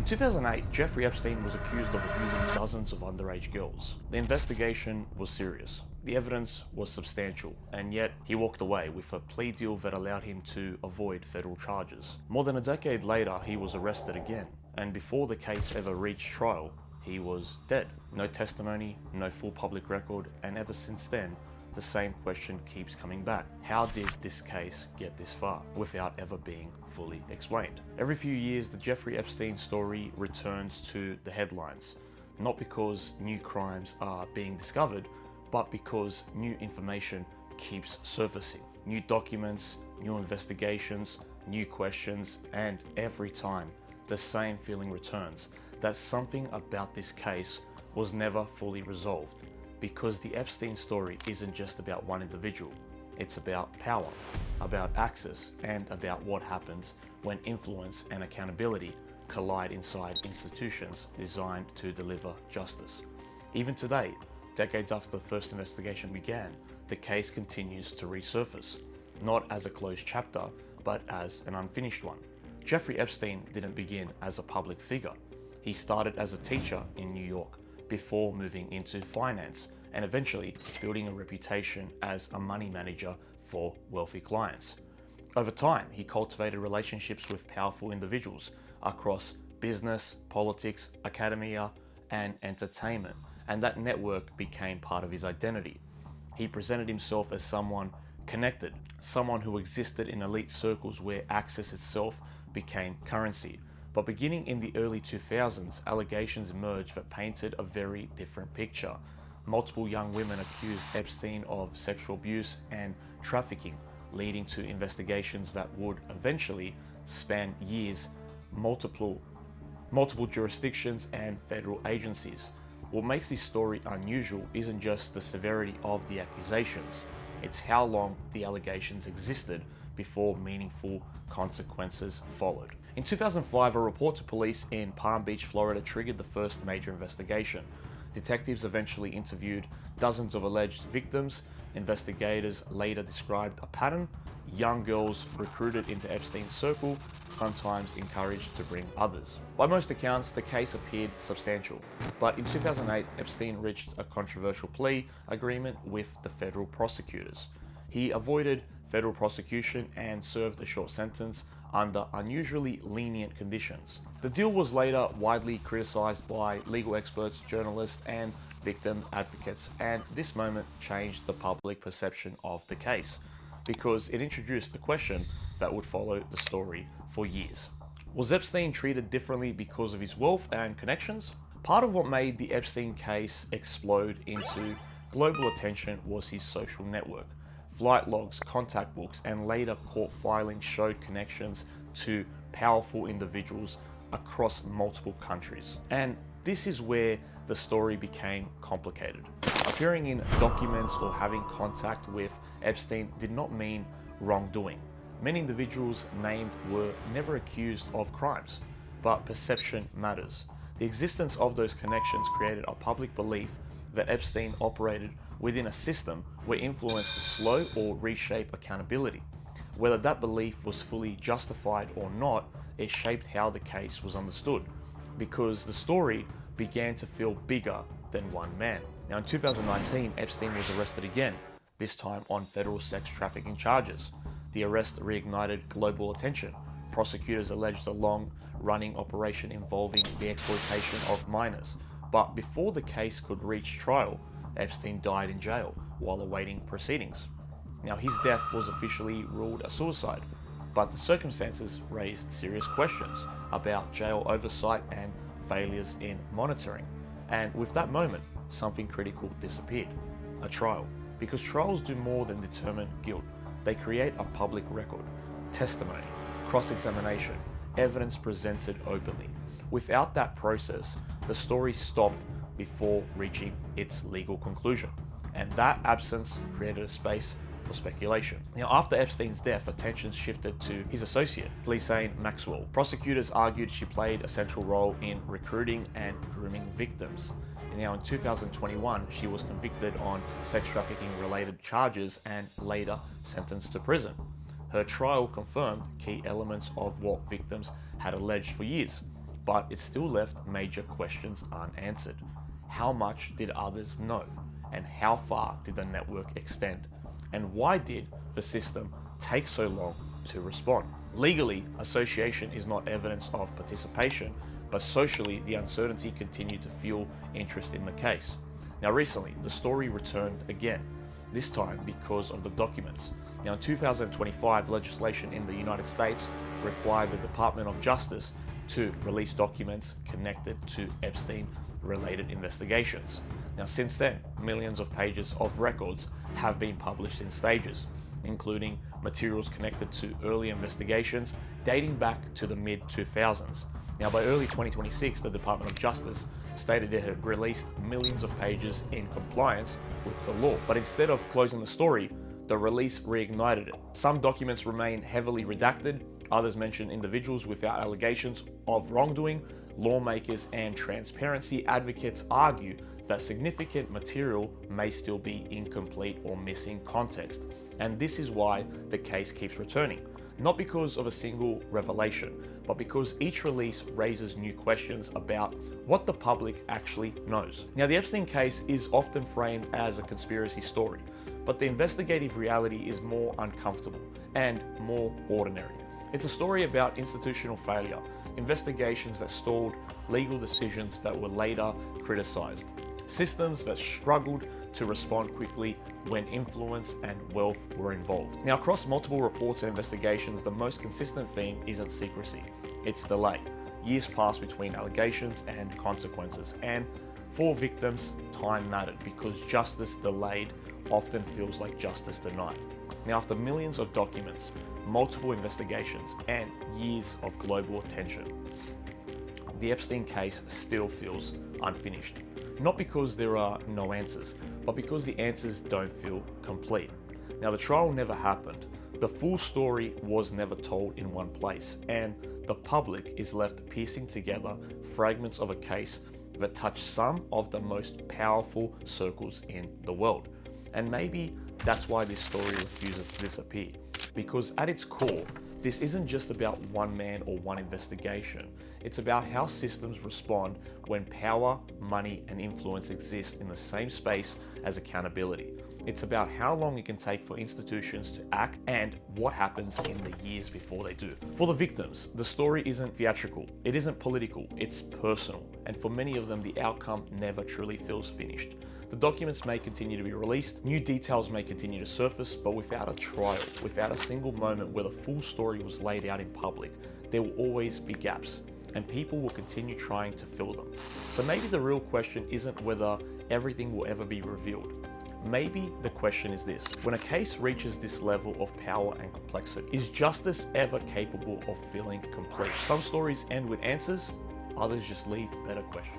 In 2008, Jeffrey Epstein was accused of abusing dozens of underage girls. The investigation was serious. The evidence was substantial, and yet he walked away with a plea deal that allowed him to avoid federal charges. More than a decade later, he was arrested again, and before the case ever reached trial, he was dead. No testimony, no full public record, and ever since then, the same question keeps coming back. How did this case get this far without ever being fully explained? Every few years, the Jeffrey Epstein story returns to the headlines, not because new crimes are being discovered, but because new information keeps surfacing. New documents, new investigations, new questions, and every time, the same feeling returns, that something about this case was never fully resolved. Because the Epstein story isn't just about one individual. It's about power, about access, and about what happens when influence and accountability collide inside institutions designed to deliver justice. Even today, decades after the first investigation began, the case continues to resurface, not as a closed chapter, but as an unfinished one. Jeffrey Epstein didn't begin as a public figure. He started as a teacher in New York before moving into finance and eventually building a reputation as a money manager for wealthy clients. Over time, he cultivated relationships with powerful individuals across business, politics, academia, and entertainment, and that network became part of his identity. He presented himself as someone connected, someone who existed in elite circles where access itself became currency. But beginning in the early 2000s, allegations emerged that painted a very different picture. Multiple young women accused Epstein of sexual abuse and trafficking, leading to investigations that would eventually span years, multiple jurisdictions and federal agencies. What makes this story unusual isn't just the severity of the accusations, it's how long the allegations existed before meaningful consequences followed. In 2005, a report to police in Palm Beach, Florida triggered the first major investigation. Detectives eventually interviewed dozens of alleged victims. Investigators later described a pattern: young girls recruited into Epstein's circle, sometimes encouraged to bring others. By most accounts, the case appeared substantial, but in 2008, Epstein reached a controversial plea agreement with the federal prosecutors. He avoided federal prosecution and served a short sentence under unusually lenient conditions. The deal was later widely criticized by legal experts, journalists, and victim advocates, and this moment changed the public perception of the case because it introduced the question that would follow the story for years. Was Epstein treated differently because of his wealth and connections? Part of what made the Epstein case explode into global attention was his social network. Flight logs, contact books, and later court filings showed connections to powerful individuals across multiple countries. And this is where the story became complicated. Appearing in documents or having contact with Epstein did not mean wrongdoing. Many individuals named were never accused of crimes, but perception matters. The existence of those connections created a public belief that Epstein operated within a system where influence could slow or reshape accountability. Whether that belief was fully justified or not, it shaped how the case was understood, because the story began to feel bigger than one man. Now in 2019, Epstein was arrested again, this time on federal sex trafficking charges. The arrest reignited global attention. Prosecutors alleged a long-running operation involving the exploitation of minors. But before the case could reach trial, Epstein died in jail while awaiting proceedings. Now, his death was officially ruled a suicide, but the circumstances raised serious questions about jail oversight and failures in monitoring. And with that moment, something critical disappeared: a trial. Because trials do more than determine guilt. They create a public record, testimony, cross-examination, evidence presented openly. Without that process, the story stopped before reaching its legal conclusion, and that absence created a space for speculation. Now, after Epstein's death, attention shifted to his associate, Ghislaine Maxwell. Prosecutors argued she played a central role in recruiting and grooming victims. And now in 2021, she was convicted on sex trafficking related charges and later sentenced to prison. Her trial confirmed key elements of what victims had alleged for years. but it still left major questions unanswered. How much did others know? And how far did the network extend? And why did the system take so long to respond? Legally, association is not evidence of participation, but socially, the uncertainty continued to fuel interest in the case. Now recently, the story returned again, this time because of the documents. Now in 2025, legislation in the United States required the Department of Justice to release documents connected to Epstein-related investigations. Now since then, millions of pages of records have been published in stages, including materials connected to early investigations dating back to the mid-2000s. Now by early 2026, the Department of Justice stated it had released millions of pages in compliance with the law. But instead of closing the story, the release reignited it. Some documents remain heavily redacted, others mention individuals without allegations of wrongdoing. Lawmakers and transparency advocates argue that significant material may still be incomplete or missing context. And this is why the case keeps returning. Not because of a single revelation, but because each release raises new questions about what the public actually knows. Now, the Epstein case is often framed as a conspiracy story, but the investigative reality is more uncomfortable and more ordinary. It's a story about institutional failure, investigations that stalled, legal decisions that were later criticized, systems that struggled to respond quickly when influence and wealth were involved. Now, across multiple reports and investigations, the most consistent theme isn't secrecy, it's delay. Years pass between allegations and consequences, and for victims, time mattered because justice delayed often feels like justice denied. Now, after millions of documents, multiple investigations, and years of global attention, the Epstein case still feels unfinished. Not because there are no answers, but because the answers don't feel complete. Now, the trial never happened. The full story was never told in one place, and the public is left piecing together fragments of a case that touch some of the most powerful circles in the world. And maybe that's why this story refuses to disappear, because at its core, this isn't just about one man or one investigation. It's about how systems respond when power, money, and influence exist in the same space as accountability. It's about how long it can take for institutions to act and what happens in the years before they do. For the victims, the story isn't theatrical, it isn't political, it's personal. And for many of them, the outcome never truly feels finished. The documents may continue to be released, new details may continue to surface, but without a trial, without a single moment where the full story was laid out in public, there will always be gaps, and people will continue trying to fill them. So maybe the real question isn't whether everything will ever be revealed. Maybe the question is this: when a case reaches this level of power and complexity, is justice ever capable of feeling complete? Some stories end with answers, others just leave better questions.